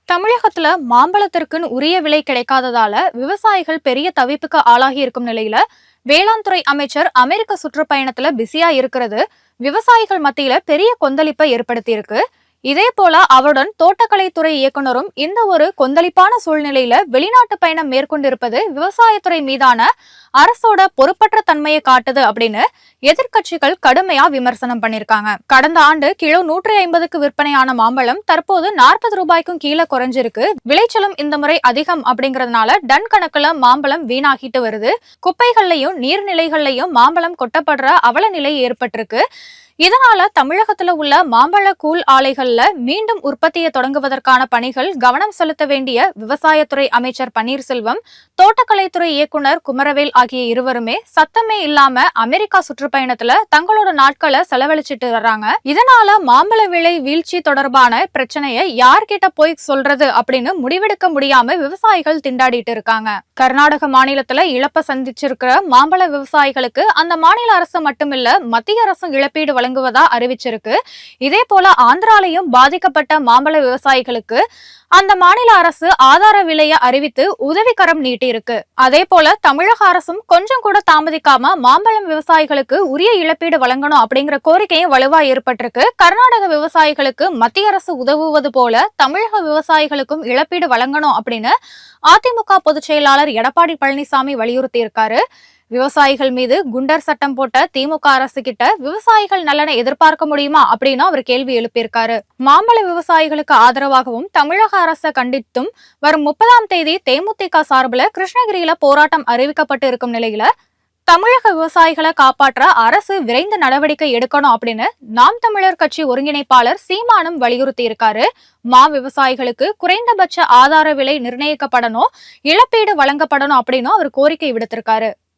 தமிழகத்துல மாம்பழத்திற்குன்னு உரிய விலை கிடைக்காததால விவசாயிகள் பெரிய தவிப்புக்கு ஆளாகி இருக்கும் நிலையில வேளாண் துறை அமைச்சர் அமெரிக்க சுற்றுப்பயணத்துல பிஸியா இருக்கிறது விவசாயிகள் மத்தியில பெரிய கொந்தளிப்பை ஏற்படுத்தி இருக்கு. இதே போல அவருடன் தோட்டக்கலைத்துறை இயக்குனரும் இந்த ஒரு கொந்தளிப்பான சூழ்நிலையில வெளிநாட்டு பயணம் மேற்கொண்டிருப்பது விவசாயத்துறை மீதான அரசோட பொறுப்பற்ற தன்மையை காட்டுது அப்படின்னு எதிர்க்கட்சிகள் கடுமையா விமர்சனம் பண்ணிருக்காங்க. கடந்த ஆண்டு கிலோ 150க்கு விற்பனையான மாம்பழம் தற்போது 40 ரூபாய்க்கும் கீழே குறைஞ்சிருக்கு. விளைச்சலும் இந்த முறை அதிகம் அப்படிங்கறதுனால டன் கணக்குல மாம்பழம் வீணாகிட்டு வருது. குப்பைகள்லயும் நீர்நிலைகள்லயும் மாம்பழம் கொட்டப்படுற அவல நிலை ஏற்பட்டிருக்கு. இதனால தமிழகத்துல உள்ள மாம்பழ கூழ் ஆலைகள்ல மீண்டும் உற்பத்தியை தொடங்குவதற்கான பணிகள் கவனம் செலுத்த வேண்டிய விவசாயத்துறை அமைச்சர் பன்னீர்செல்வம், தோட்டக்கலைத்துறை இயக்குனர் குமரவேல் ஆகிய இருவருமே சத்தமே இல்லாம அமெரிக்கா சுற்றுப்பயணத்துல தங்களோட நாட்களை செலவழிச்சிட்டு வர்றாங்க. இதனால மாம்பழ விலை வீழ்ச்சி தொடர்பான பிரச்சனையை யார்கிட்ட போய் சொல்றது அப்படின்னு முடிவெடுக்க முடியாம விவசாயிகள் திண்டாடிட்டு இருக்காங்க. கர்நாடக மாநிலத்துல இழப்ப சந்திச்சிருக்கிற மாம்பழ விவசாயிகளுக்கு அந்த மாநில அரசு மட்டுமில்ல மத்திய அரசும் இழப்பீடு வழங்குவதா அறிவிச்சிருக்கு. இதே போல ஆந்திராலையும் பாதிக்கப்பட்ட மாம்பழ விவசாயிகளுக்கு அந்த மாநில அரசு ஆதார விலையை அறிவித்து உதவிக்கரம் நீட்டி இருக்கு. அதே போல தமிழக அரசும் கொஞ்சம் கூட தாமதிக்காம மாம்பழம் விவசாயிகளுக்கு உரிய இழப்பீடு வழங்கணும் அப்படிங்கிற கோரிக்கையும் வலுவா ஏற்பட்டிருக்கு. கர்நாடக விவசாயிகளுக்கு மத்திய அரசு உதவுவது போல தமிழக விவசாயிகளுக்கும் இழப்பீடு வழங்கணும் அப்படின்னு அதிமுக பொதுச் செயலாளர் எடப்பாடி பழனிசாமி வலியுறுத்தி இருக்காரு. விவசாயிகள் மீது குண்டர் சட்டம் போட்ட திமுக அரசு கிட்ட விவசாயிகள் நலனை எதிர்பார்க்க முடியுமா அப்படின்னு அவர் கேள்வி எழுப்பியிருக்காரு. மாம்பழ விவசாயிகளுக்கு ஆதரவாகவும் தமிழக அரசை கண்டித்தும் வரும் 30ஆம் தேதி தேமுதிக சார்பில் கிருஷ்ணகிரியில போராட்டம் அறிவிக்கப்பட்டு இருக்கும் நிலையில தமிழக விவசாயிகளை காப்பாற்ற அரசு விரைந்து நடவடிக்கை எடுக்கணும் அப்படின்னு நாம் தமிழர் கட்சி ஒருங்கிணைப்பாளர் சீமானும் வலியுறுத்தி இருக்காரு. விவசாயிகளுக்கு குறைந்தபட்ச ஆதார விலை நிர்ணயிக்கப்படணும், இழப்பீடு வழங்கப்படணும் அப்படின்னு அவர் கோரிக்கை விடுத்திருக்காரு.